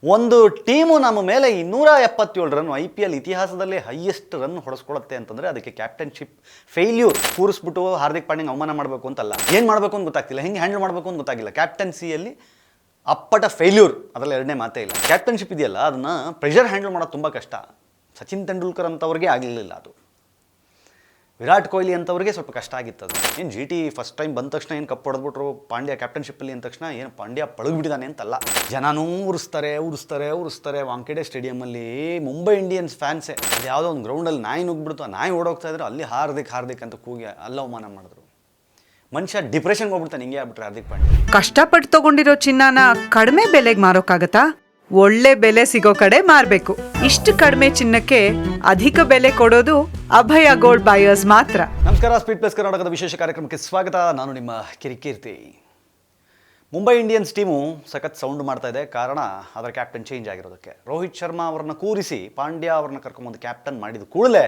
ಒಂದು ಟೀಮು ನಮ್ಮ ಮೇಲೆ 277 ರನ್ IPL ಇತಿಹಾಸದಲ್ಲೇ ಹೈಯೆಸ್ಟ್ ರನ್ ಹೊಡೆಸ್ಕೊಳ್ಳುತ್ತೆ ಅಂತಂದರೆ ಅದಕ್ಕೆ ಕ್ಯಾಪ್ಟನ್ಶಿಪ್ ಫೇಲ್ಯೂರ್ ಕೂರಿಸ್ಬಿಟ್ಟು ಹಾರ್ದಿಕ್ ಪಾಂಡ್ಯಂಗೆ ಅವಮಾನ ಮಾಡಬೇಕು ಅಂತಲ್ಲ, ಏನು ಮಾಡಬೇಕು ಅಂತ ಗೊತ್ತಾಗ್ತಿಲ್ಲ, ಹೆಂಗೆ ಹ್ಯಾಂಡಲ್ ಮಾಡಬೇಕು ಅಂತ ಗೊತ್ತಾಗಿಲ್ಲ. ಕ್ಯಾಪ್ಟನ್ಸಿಯಲ್ಲಿ ಅಪ್ಪಟ ಫೇಲ್ಯೂರ್, ಅದರಲ್ಲಿ ಎರಡನೇ ಮಾತೇ ಇಲ್ಲ. ಕ್ಯಾಪ್ಟನ್ಶಿಪ್ ಇದೆಯಲ್ಲ, ಅದನ್ನು ಪ್ರೆಷರ್ ಹ್ಯಾಂಡಲ್ ಮಾಡೋದು ತುಂಬ ಕಷ್ಟ. ಸಚಿನ್ ತೆಂಡೂಲ್ಕರ್ ಅಂತವ್ರಿಗೆ ಆಗಲಿಲ್ಲ ಅದು. ವಿರಾಟ್ ಕೊಹ್ಲಿ ಅಂತವ್ರಿಗೆ ಸ್ವಲ್ಪ ಕಷ್ಟ ಆಗಿತ್ತು. ಏನು GT ಫಸ್ಟ್ ಟೈಮ್ ಬಂದ ತಕ್ಷಣ ಏನು ಕಪ್ ಹೊಡೆದ್ಬಿಟ್ರು ಪಾಂಡ್ಯ ಕ್ಯಾಪ್ಟನ್ಶಿಪ್ಪಲ್ಲಿ ಅಂದ ತಕ್ಷಣ ಏನು ಪಾಂಡ್ಯ ಪಳಗ್ಬಿಟ್ಟಿದ್ದಾನೆ ಅಂತಲ್ಲ. ಜನನೂ ಉರಿಸ್ತಾರೆ ವಾಂಖೇಡೆ ಸ್ಟೇಡಿಯಮಲ್ಲಿ. ಮುಂಬೈ ಇಂಡಿಯನ್ಸ್ ಫ್ಯಾನ್ಸೇ ಅದು ಯಾವುದೋ ಒಂದು ಗ್ರೌಂಡಲ್ಲಿ ನಾಯಿ ನುಗ್ಬಿಡ್ತು, ಆ ನಾಯಿ ಓಡೋಗ್ತಾ ಇದ್ರು, ಅಲ್ಲಿ ಹಾರ್ದಿಕ್ ಅಂತ ಕೂಗಿ ಅಲ್ಲ ಅವಮಾನ ಮಾಡಿದ್ರು. ಮನುಷ್ಯ ಡಿಪ್ರೆಷನ್ಗೆ ಹೋಗ್ಬಿಡ್ತಾನೆ ಹಿಂಗೆ ಆಗ್ಬಿಟ್ರೆ ಹಾರ್ದಿಕ್ ಪಾಂಡ್ಯ. ಕಷ್ಟಪಟ್ಟು ತಗೊಂಡಿರೋ ಚಿನ್ನನ ಕಡಿಮೆ ಬೆಲೆಗೆ ಮಾರೋಕ್ಕಾಗತ್ತಾ? ಒಳ್ಳೆ ಬೆಲೆ ಸಿಗೋ ಕಡೆ ಮಾರಬೇಕು. ಇಷ್ಟು ಕಡಿಮೆ ಚಿನ್ನಕ್ಕೆ ಅಧಿಕ ಬೆಲೆ ಕೊಡೋದು ಅಭಯ ಗೋಲ್ಡ್ ಬಯರ್ಸ್ ಮಾತ್ರ. ನಮಸ್ಕಾರ, ಸ್ಪೀಡ್ ಪ್ಲಸ್ ಕರ್ನಾಟಕದ ವಿಶೇಷ ಕಾರ್ಯಕ್ರಮಕ್ಕೆ ಸ್ವಾಗತ. ನಾನು ನಿಮ್ಮ ಕಿರಿಕೀರ್ತಿ. ಮುಂಬೈ ಇಂಡಿಯನ್ಸ್ ಟೀಮು ಸಖತ್ ಸೌಂಡ್ ಮಾಡ್ತಾ ಇದೆ. ಕಾರಣ ಅದರ ಕ್ಯಾಪ್ಟನ್ ಚೇಂಜ್ ಆಗಿರೋದಕ್ಕೆ. ರೋಹಿತ್ ಶರ್ಮಾ ಅವರನ್ನ ಕೂರಿಸಿ ಪಾಂಡ್ಯ ಅವ್ರನ್ನ ಕರ್ಕೊಂಬಂದು ಕ್ಯಾಪ್ಟನ್ ಮಾಡಿದ ಕೂಡಲೇ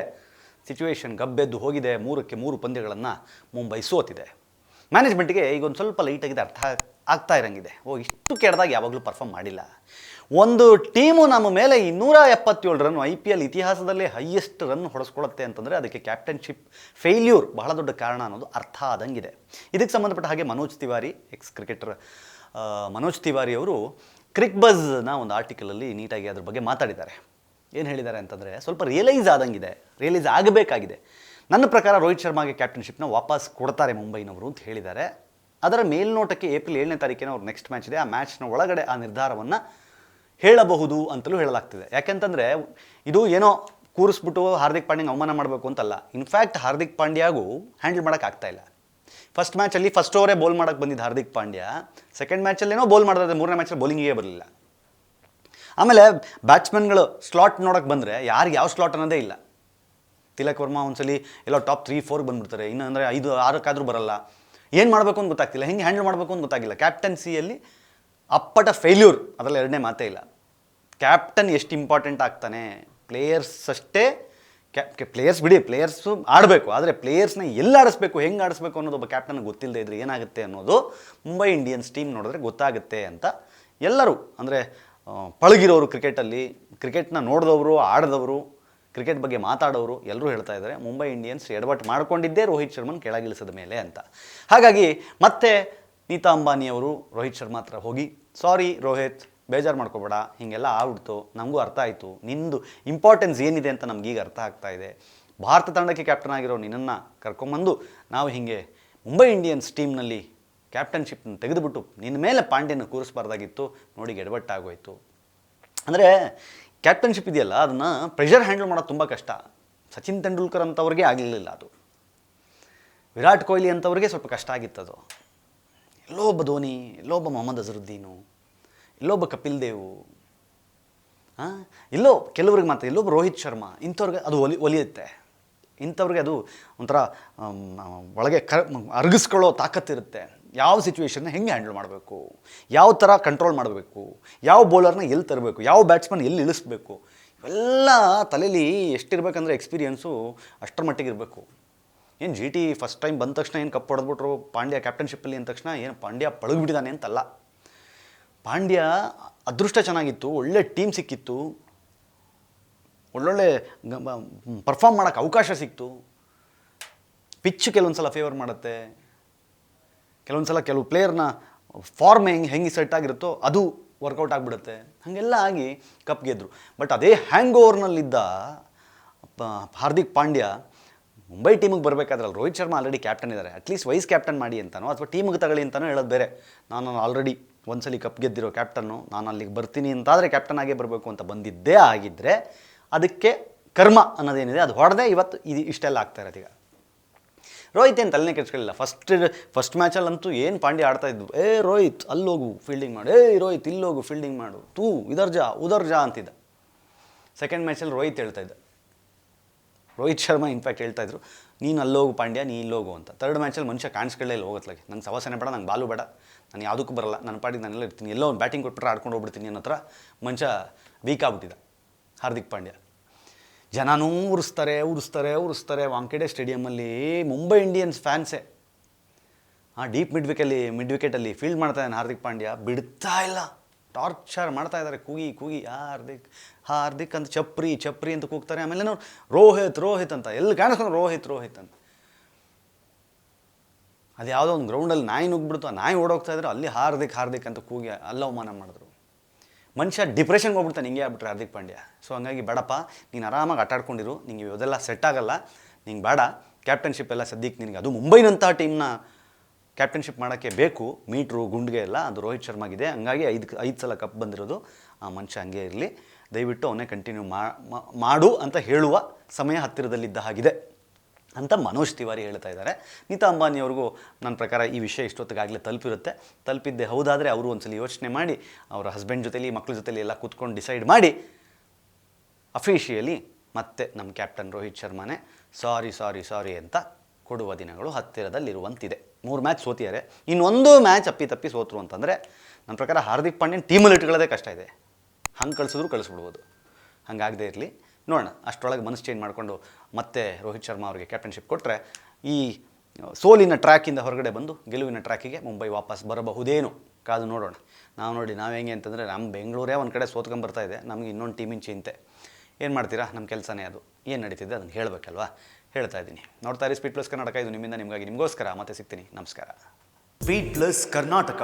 ಸಿಚುವೇಶನ್ ಗಬ್ಬೆದ್ದು ಹೋಗಿದೆ. 3ಕ್ಕೆ 3 ಪಂದ್ಯಗಳನ್ನು ಮುಂಬೈ ಸೋತಿದೆ. ಮ್ಯಾನೇಜ್ಮೆಂಟ್ಗೆ ಈಗ ಒಂದು ಸ್ವಲ್ಪ ಲೈಟಾಗಿದೆ, ಅರ್ಥ ಆಗ್ತಾ ಇರೋಂಗಿದೆ. ಇಷ್ಟು ಕೆಟ್ಟದಾಗಿ ಯಾವಾಗಲೂ ಪರ್ಫಾರ್ಮ್ ಮಾಡಿಲ್ಲ. ಒಂದು ಟೀಮು ನಮ್ಮ ಮೇಲೆ 277 ರನ್ IPL ಇತಿಹಾಸದಲ್ಲೇ ಹೈಯೆಸ್ಟ್ ರನ್ ಹೊಡೆಸ್ಕೊಳ್ಳುತ್ತೆ ಅಂತಂದರೆ ಅದಕ್ಕೆ ಕ್ಯಾಪ್ಟನ್ಶಿಪ್ ಫೇಲ್ಯೂರ್ ಬಹಳ ದೊಡ್ಡ ಕಾರಣ ಅನ್ನೋದು ಅರ್ಥ ಆದಂಗಿದೆ. ಇದಕ್ಕೆ ಸಂಬಂಧಪಟ್ಟ ಹಾಗೆ ಮನೋಜ್ ತಿವಾರಿ, ಎಕ್ಸ್ ಕ್ರಿಕೆಟರ್ ಮನೋಜ್ ತಿವಾರಿ ಅವರು ಕ್ರಿಕ್ ಬಜ್ನ ಒಂದು ಆರ್ಟಿಕಲಲ್ಲಿ ನೀಟಾಗಿ ಅದ್ರ ಬಗ್ಗೆ ಮಾತಾಡಿದ್ದಾರೆ. ಏನು ಹೇಳಿದ್ದಾರೆ ಅಂತಂದರೆ, ಸ್ವಲ್ಪ ರಿಯಲೈಸ್ ಆಗಬೇಕಾಗಿದೆ. ನನ್ನ ಪ್ರಕಾರ ರೋಹಿತ್ ಶರ್ಮಾಗೆ ಕ್ಯಾಪ್ಟನ್ಶಿಪ್ನ ವಾಪಸ್ ಕೊಡ್ತಾರೆ ಮುಂಬೈನವರು ಅಂತ ಹೇಳಿದ್ದಾರೆ. ಅದರ ಮೇಲ್ನೋಟಕ್ಕೆ ಏಪ್ರಿಲ್ 7ನೇ ತಾರೀಕಿನ ಅವ್ರ ನೆಕ್ಸ್ಟ್ ಮ್ಯಾಚ್ ಇದೆ. ಆ ಮ್ಯಾಚ್ನ ಒಳಗಡೆ ಆ ನಿರ್ಧಾರವನ್ನು ಹೇಳಬಹುದು ಅಂತಲೂ ಹೇಳಲಾಗ್ತಿದೆ. ಯಾಕೆಂತಂದರೆ ಇದು ಏನೋ ಕೂರಿಸ್ಬಿಟ್ಟು ಹಾರ್ದಿಕ್ ಪಾಂಡ್ಯಂಗೆ ಅವಮಾನ ಮಾಡಬೇಕು ಅಂತಲ್ಲ. ಇನ್ಫ್ಯಾಕ್ಟ್ ಹಾರ್ದಿಕ್ ಪಾಂಡ್ಯಾಗೂ ಹ್ಯಾಂಡಲ್ ಮಾಡೋಕ್ಕಾಗ್ತಾ ಇಲ್ಲ. ಫಸ್ಟ್ ಮ್ಯಾಚಲ್ಲಿ ಫಸ್ಟ್ ಓವರೇ ಬೌಲ್ ಮಾಡೋಕ್ಕೆ ಬಂದಿದ್ದು ಹಾರ್ದಿಕ್ ಪಾಂಡ್ಯ. ಸೆಕೆಂಡ್ ಮ್ಯಾಚಲ್ಲೇನೋ ಬೌಲ್ ಮಾಡಿದ್ರೆ, 3ನೇ ಮ್ಯಾಚಲ್ಲಿ ಬೌಲಿಂಗಿಗೆ ಬರಲಿಲ್ಲ. ಆಮೇಲೆ ಬ್ಯಾಟ್ಸ್ಮನ್ಗಳು ಸ್ಲಾಟ್ ನೋಡೋಕ್ಕೆ ಬಂದರೆ ಯಾರಿಗೆ ಯಾವ ಸ್ಲಾಟ್ ಅನ್ನೋದೇ ಇಲ್ಲ. ತಿಲಕ್ ವರ್ಮಾ ಒಂದ್ಸಲಿ ಎಲ್ಲೋ ಟಾಪ್ 3-4 ಬಂದುಬಿಡ್ತಾರೆ, ಇನ್ನು ಅಂದರೆ 5-6 ಬರಲ್ಲ. ಏನು ಮಾಡಬೇಕು ಅಂತ ಗೊತ್ತಾಗ್ತಿಲ್ಲ, ಹೆಂಗೆ ಹ್ಯಾಂಡಲ್ ಮಾಡಬೇಕು ಅಂತ ಗೊತ್ತಾಗಿಲ್ಲ. ಕ್ಯಾಪ್ಟನ್ಸಿಯಲ್ಲಿ ಅಪ್ಪಟ ಫೇಲ್ಯೂರ್, ಅದರಲ್ಲಿ ಎರಡನೇ ಮಾತೇ ಇಲ್ಲ. ಕ್ಯಾಪ್ಟನ್ ಎಷ್ಟು ಇಂಪಾರ್ಟೆಂಟ್ ಆಗ್ತಾನೆ, ಪ್ಲೇಯರ್ಸ್ ಅಷ್ಟೇ. ಪ್ಲೇಯರ್ಸ್ ಬಿಡಿ, ಪ್ಲೇಯರ್ಸು ಆಡಬೇಕು, ಆದರೆ ಪ್ಲೇಯರ್ಸ್ನ ಎಲ್ಲಿ ಆಡಿಸ್ಬೇಕು, ಹೆಂಗೆ ಆಡಿಸ್ಬೇಕು ಅನ್ನೋದು ಒಬ್ಬ ಕ್ಯಾಪ್ಟನ್ಗೆ ಗೊತ್ತಿಲ್ಲದೆ ಇದ್ರೆ ಏನಾಗುತ್ತೆ ಅನ್ನೋದು ಮುಂಬೈ ಇಂಡಿಯನ್ಸ್ ಟೀಮ್ ನೋಡಿದ್ರೆ ಗೊತ್ತಾಗುತ್ತೆ ಅಂತ ಎಲ್ಲರೂ, ಅಂದರೆ ಪಳಗಿರೋರು ಕ್ರಿಕೆಟಲ್ಲಿ, ಕ್ರಿಕೆಟ್ನ ನೋಡಿದವರು, ಆಡಿದವರು, ಕ್ರಿಕೆಟ್ ಬಗ್ಗೆ ಮಾತಾಡೋರು ಎಲ್ಲರೂ ಹೇಳ್ತಾ ಇದ್ದಾರೆ ಮುಂಬೈ ಇಂಡಿಯನ್ಸ್ ಎಡವಟ್ಟು ಮಾಡ್ಕೊಂಡಿದ್ದೇ ರೋಹಿತ್ ಶರ್ಮನ್ ಕೆಳಗಿಳಿಸಿದ ಮೇಲೆ ಅಂತ. ಹಾಗಾಗಿ ಮತ್ತೆ ನೀತಾ ಅಂಬಾನಿಯವರು ರೋಹಿತ್ ಶರ್ಮಾ ಹತ್ರ ಹೋಗಿ, ಸಾರಿ ರೋಹಿತ್, ಬೇಜಾರು ಮಾಡ್ಕೋಬೇಡ, ಹೀಗೆಲ್ಲ ಆಗ್ಬಿಡ್ತು, ನಮಗೂ ಅರ್ಥ ಆಯಿತು, ನಿಂದು ಇಂಪಾರ್ಟೆನ್ಸ್ ಏನಿದೆ ಅಂತ ನಮಗೀಗ ಅರ್ಥ ಆಗ್ತಾ ಇದೆ. ಭಾರತ ತಂಡಕ್ಕೆ ಕ್ಯಾಪ್ಟನ್ ಆಗಿರೋ ನಿನ್ನನ್ನು ಕರ್ಕೊಂಬಂದು ನಾವು ಹೀಗೆ ಮುಂಬೈ ಇಂಡಿಯನ್ಸ್ ಟೀಮ್ನಲ್ಲಿ ಕ್ಯಾಪ್ಟನ್ಶಿಪ್ನ ತೆಗೆದುಬಿಟ್ಟು ನಿನ್ನ ಮೇಲೆ ಪಾಂಡ್ಯನ ಕೂರಿಸ್ಬಾರ್ದಾಗಿತ್ತು, ನೋಡಿ ಎಡವಟ್ಟಾಗೋಯ್ತು. ಅಂದರೆ ಕ್ಯಾಪ್ಟನ್ಶಿಪ್ ಇದೆಯಲ್ಲ, ಅದನ್ನು ಪ್ರೆಷರ್ ಹ್ಯಾಂಡಲ್ ಮಾಡೋದು ತುಂಬ ಕಷ್ಟ. ಸಚಿನ್ ತೆಂಡೂಲ್ಕರ್ ಅಂತವ್ರಿಗೆ ಆಗಲಿಲ್ಲ ಅದು. ವಿರಾಟ್ ಕೊಹ್ಲಿ ಅಂತವ್ರಿಗೆ ಸ್ವಲ್ಪ ಕಷ್ಟ ಆಗಿತ್ತದು. ಎಲ್ಲೋ ಒಬ್ಬ ಧೋನಿ, ಎಲ್ಲೋ ಒಬ್ಬ ಮೊಹಮ್ಮದ್ ಅಜರುದ್ದೀನು, ಎಲ್ಲೋ ಒಬ್ಬ ಕಪಿಲ್ ದೇವು, ಎಲ್ಲೋ ಕೆಲವ್ರಿಗೆ ಮಾತ್ರ, ಎಲ್ಲೊಬ್ಬ ರೋಹಿತ್ ಶರ್ಮಾ, ಇಂಥವ್ರಿಗೆ ಅದು ಒಲಿಯುತ್ತೆ. ಇಂಥವ್ರಿಗೆ ಅದು ಒಂಥರ ಒಳಗೆ ಅರಗಿಸ್ಕೊಳ್ಳೋ ತಾಕತ್ತಿರುತ್ತೆ. ಯಾವ ಸಿಚುವೇಶನ್ನ ಹೆಂಗೆ ಹ್ಯಾಂಡಲ್ ಮಾಡಬೇಕು, ಯಾವ ಥರ ಕಂಟ್ರೋಲ್ ಮಾಡಬೇಕು, ಯಾವ ಬೌಲರ್ನ ಎಲ್ಲಿ ತರಬೇಕು, ಯಾವ ಬ್ಯಾಟ್ಸ್ಮನ್ ಎಲ್ಲಿ ಇಳಿಸ್ಬೇಕು, ಇವೆಲ್ಲ ತಲೆಯಲ್ಲಿ ಎಷ್ಟಿರಬೇಕಂದ್ರೆ ಎಕ್ಸ್ಪೀರಿಯನ್ಸು ಅಷ್ಟರ ಮಟ್ಟಿಗೆ ಇರಬೇಕು. ಏನು GT ಫಸ್ಟ್ ಟೈಮ್ ಬಂದ ತಕ್ಷಣ ಏನು ಕಪ್ ಹೊಡೆದ್ಬಿಟ್ರು ಪಾಂಡ್ಯ ಕ್ಯಾಪ್ಟನ್ಶಿಪ್ಪಲ್ಲಿ ಅಂದ ತಕ್ಷಣ ಏನು ಪಾಂಡ್ಯ ಪಳಗ್ಬಿಟ್ಟಿದ್ದಾನೆ ಅಂತಲ್ಲ. ಪಾಂಡ್ಯ ಅದೃಷ್ಟ ಚೆನ್ನಾಗಿತ್ತು, ಒಳ್ಳೆ ಟೀಮ್ ಸಿಕ್ಕಿತ್ತು, ಒಳ್ಳೊಳ್ಳೆ ಪರ್ಫಾರ್ಮ್ ಮಾಡೋಕ್ಕೆ ಅವಕಾಶ ಸಿಕ್ತು. ಪಿಚ್ ಕೆಲವೊಂದು ಸಲ ಫೇವರ್ ಮಾಡುತ್ತೆ, ಕೆಲವೊಂದು ಸಲ ಕೆಲವು ಪ್ಲೇಯರ್ನ ಫಾರ್ಮ್ ಹೆಂಗೆ ಸೆಟ್ ಆಗಿರುತ್ತೋ ಅದು ವರ್ಕೌಟ್ ಆಗಿಬಿಡುತ್ತೆ. ಹಾಗೆಲ್ಲ ಆಗಿ ಕಪ್ ಗೆದ್ದರು. ಬಟ್ ಅದೇ ಹ್ಯಾಂಗ್ ಓವರ್ನಲ್ಲಿದ್ದ ಹಾರ್ದಿಕ್ ಪಾಂಡ್ಯ ಮುಂಬೈ ಟೀಮಿಗೆ ಬರಬೇಕಾದ್ರಲ್ಲಿ ರೋಹಿತ್ ಶರ್ಮಾ ಆಲ್ರೆಡಿ ಕ್ಯಾಪ್ಟನ್ ಇದ್ದಾರೆ, ಅಟ್ಲೀಸ್ಟ್ ವೈಸ್ ಕ್ಯಾಪ್ಟನ್ ಮಾಡಿ ಅಂತನೋ ಅಥವಾ ಟೀಮಿಗೆ ತಗೊಳ್ಳಿ ಅಂತಲೋ ಹೇಳೋದು ಬೇರೆ. ನಾನು ಆಲ್ರೆಡಿ ಒಂದ್ಸಲಿ ಕಪ್ ಗೆದ್ದಿರೋ ಕ್ಯಾಪ್ಟನ್ನು, ನಾನು ಅಲ್ಲಿಗೆ ಬರ್ತೀನಿ ಅಂತಾದರೆ ಕ್ಯಾಪ್ಟನ್ ಆಗೇ ಬರಬೇಕು ಅಂತ ಬಂದಿದ್ದೇ ಆಗಿದ್ದರೆ ಅದಕ್ಕೆ ಕರ್ಮ ಅನ್ನೋದೇನಿದೆ ಅದು ಹೊಡೆದೇ ಇವತ್ತು ಇಷ್ಟೆಲ್ಲ ಆಗ್ತಾ ಇರೋದು. ಈಗ ರೋಹಿತ್ ಏನು ತಲೆನೇ ಕೆಡ್ಸ್ಕೊಳ್ಳಿಲ್ಲ. ಫಸ್ಟ್ ಮ್ಯಾಚಲ್ಲಂತೂ ಏನು ಪಾಂಡ್ಯ ಆಡ್ತಾಯಿದ್ದು, ರೋಹಿತ್ ಅಲ್ಲೋಗು ಫೀಲ್ಡಿಂಗ್ ಮಾಡು, ರೋಹಿತ್ ಇಲ್ಲೋಗು ಫೀಲ್ಡಿಂಗ್ ಮಾಡು, ತೂ ಉದರ್ ಜಾ ಅಂತಿದ್ದ. ಸೆಕೆಂಡ್ ಮ್ಯಾಚಲ್ಲಿ ರೋಹಿತ್ ಹೇಳ್ತಾಯಿದ್ದ, ರೋಹಿತ್ ಶರ್ಮಾ ಇನ್ಫ್ಯಾಕ್ಟ್ ಹೇಳ್ತಾಯಿದ್ರು, ನೀನು ಅಲ್ಲೋಗು ಪಾಂಡ್ಯ, ನೀ ಇಲ್ಲೋಗು ಅಂತ. ಥರ್ಡ್ ಮ್ಯಾಚಲ್ಲಿ ಮನುಷ್ಯ ಕಾಣಿಸ್ಕೊಳ್ಳೇ ಇಲ್ಲ ಹೋಗತ್ಲಾಗೆ, ನಂಗೆ ಸವಾಸನೆ ಬೇಡ, ನಂಗೆ ಬಾಲು ಬೇಡ, ನಾನು ಯಾವುದಕ್ಕೂ ಬರಲ್ಲ, ನನ್ನ ಪಾಡಿಗೆ ನಾನೆಲ್ಲ ಇರ್ತೀನಿ, ಎಲ್ಲೋ ಒಂದು ಬ್ಯಾಟಿಂಗ್ ಕೊಟ್ಬಿಟ್ರೆ ಆಡ್ಕೊಂಡು ಹೋಗ್ಬಿಡ್ತೀನಿ ಅನ್ನೋ ಥರ ಮನುಷ್ಯ ವೀಕ್ ಆಗ್ಬಿಟ್ಟಿದ್ದ ಹಾರ್ದಿಕ್ ಪಾಂಡ್ಯ. ಜನನೂ ಉರಿಸ್ತಾರೆ ವಾಂಖೇಡೆ ಸ್ಟೇಡಿಯಮಲ್ಲಿ. ಮುಂಬೈ ಇಂಡಿಯನ್ಸ್ ಫ್ಯಾನ್ಸೇ ಡೀಪ್ ಮಿಡ್ ವಿಕೆಟಲ್ಲಿ ಫೀಲ್ಡ್ ಮಾಡ್ತಾಯಿದ್ದಾನೆ ಹಾರ್ದಿಕ್ ಪಾಂಡ್ಯ, ಬಿಡ್ತಾ ಇಲ್ಲ. ಟಾರ್ಚರ್ ಮಾಡ್ತಾ ಇದ್ದಾರೆ, ಕೂಗಿ ಕೂಗಿ ಹಾರ್ದಿಕ್ ಹಾರ್ದಿಕ್ ಅಂತ ಚಪ್ರಿ ಚಪ್ರಿ ಅಂತ ಕೂಗ್ತಾರೆ. ಆಮೇಲೆ ನಾವು ರೋಹಿತ್ ರೋಹಿತ್ ಅಂತ ಎಲ್ಲಿ ಕಾಣಿಸ್ಕೊಂಡು ರೋಹಿತ್ ರೋಹಿತ್ ಅಂತ. ಅದು ಯಾವುದೋ ಒಂದು ಗ್ರೌಂಡಲ್ಲಿ ನಾಯಿ ನುಗ್ಬಿಡ್ತು, ಆ ನಾಯಿ ಓಡೋಗ್ತಾ ಇದ್ರೆ ಅಲ್ಲಿ ಹಾರ್ದಿಕ್ ಹಾರ್ದಿಕ್ ಅಂತ ಕೂಗಿ ಅಲ್ಲ ಅವಮಾನ ಮಾಡಿದ್ರು. ಮನುಷ್ಯ ಡಿಪ್ರೆಷನ್ಗೆ ಹೋಗ್ಬಿಡ್ತಾನೆ ಹಿಂಗೆ ಆಗ್ಬಿಟ್ರೆ ಹಾರ್ದಿಕ್ ಪಾಂಡ್ಯ. ಸೊ ಹಂಗಾಗಿ ಬೇಡಪ್ಪ, ನೀನು ಆರಾಮಾಗಿ ಆಟ ಆಡ್ಕೊಂಡಿರು, ನಿಂಗೆ ಇದೆಲ್ಲ ಸೆಟ್ ಆಗಲ್ಲ, ನಿಂಗೆ ಬೇಡ ಕ್ಯಾಪ್ಟನ್ಶಿಪ್ ಎಲ್ಲ ಸದ್ಯಕ್ಕೆ ನಿನಗೆ. ಅದು ಮುಂಬೈನಂಥ ಟೀಮ್ನ ಕ್ಯಾಪ್ಟನ್ಶಿಪ್ ಮಾಡೋಕ್ಕೆ ಬೇಕು, ಮೀಟ್ರು ಗುಂಡ್ಗೆ ಎಲ್ಲ ಅದು ರೋಹಿತ್ ಶರ್ಮಾಗಿದೆ. ಹಂಗಾಗಿ 5 ಸಲ ಕಪ್ ಬಂದಿರೋದು. ಆ ಮನುಷ್ಯ ಹಂಗೆ ಇರಲಿ, ದಯವಿಟ್ಟು ಅವನ್ನೇ ಕಂಟಿನ್ಯೂ ಮಾಡು ಅಂತ ಹೇಳುವ ಸಮಯ ಹತ್ತಿರದಲ್ಲಿದ್ದ ಹಾಗಿದೆ ಅಂತ ಮನೋಜ್ ತಿವಾರಿ ಹೇಳ್ತಾ ಇದ್ದಾರೆ. ನೀತಾ ಅಂಬಾನಿಯವ್ರಿಗೂ ನನ್ನ ಪ್ರಕಾರ ಈ ವಿಷಯ ಇಷ್ಟೊತ್ತಿಗಾಗಲೇ ತಲುಪಿದ್ದೆ ಹೌದಾದರೆ ಅವರು ಒಂದ್ಸಲ ಯೋಚನೆ ಮಾಡಿ ಅವರ ಹಸ್ಬೆಂಡ್ ಜೊತೆಲಿ ಮಕ್ಕಳ ಜೊತೆಲಿ ಎಲ್ಲ ಕೂತ್ಕೊಂಡು ಡಿಸೈಡ್ ಮಾಡಿ ಅಫಿಷಿಯಲಿ ಮತ್ತೆ ನಮ್ಮ ಕ್ಯಾಪ್ಟನ್ ರೋಹಿತ್ ಶರ್ಮಾನೇ ಸಾರಿ ಅಂತ ಕೊಡುವ ದಿನಗಳು ಹತ್ತಿರದಲ್ಲಿರುವಂತಿದೆ. 3 ಮ್ಯಾಚ್ ಸೋತಿದ್ದಾರೆ, ಇನ್ನೊಂದು ಮ್ಯಾಚ್ ಅಪ್ಪಿ ಸೋತರು ಅಂತಂದರೆ ನನ್ನ ಪ್ರಕಾರ ಹಾರ್ದಿಕ್ ಪಾಂಡ್ಯನ್ ಟೀಮಲ್ಲಿ ಇಟ್ಕೊಳ್ಳೋದೇ ಕಷ್ಟ ಇದೆ. ಹಂಗೆ ಕಳಿಸ್ಬಿಡ್ಬೋದು. ಹಂಗಾಗದೇ ಇರಲಿ, ನೋಡೋಣ. ಅಷ್ಟರೊಳಗೆ ಮನಸ್ಸು ಚೇಂಜ್ ಮಾಡಿಕೊಂಡು ಮತ್ತೆ ರೋಹಿತ್ ಶರ್ಮಾ ಅವರಿಗೆ ಕ್ಯಾಪ್ಟನ್ಶಿಪ್ ಕೊಟ್ಟರೆ ಈ ಸೋಲಿನ ಟ್ರ್ಯಾಕಿಂದ ಹೊರಗಡೆ ಬಂದು ಗೆಲುವಿನ ಟ್ರ್ಯಾಕಿಗೆ ಮುಂಬೈ ವಾಪಸ್ ಬರಬಹುದೇನು, ಕಾದು ನೋಡೋಣ. ನಾವು ಹೆಂಗೆ ಅಂತಂದರೆ ನಮ್ಮ ಬೆಂಗಳೂರೇ ಒಂದು ಕಡೆ ಸೋತ್ಕೊಂಬರ್ತಾ ಇದೆ, ನಮಗೆ ಇನ್ನೊಂದು ಟೀಮಿನ ಚಿಂತೆ. ಏನು ಮಾಡ್ತೀರಾ, ನಮ್ಮ ಕೆಲಸನೇ ಅದು. ಏನು ನಡೀತಿದೆ ಅದನ್ನು ಹೇಳಬೇಕಲ್ವಾ, ಹೇಳ್ತಾ ಇದ್ದೀನಿ. ನೋಡ್ತಾ ಇರಿ ಸ್ಪೀಡ್ ಪ್ಲಸ್ ಕರ್ನಾಟಕ. ಇದು ನಿಮ್ಮಿಂದ ನಿಮಗಾಗಿ ನಿಮಗೋಸ್ಕರ. ಮತ್ತೆ ಸಿಗ್ತೀನಿ. ನಮಸ್ಕಾರ. Speed plus Karnataka.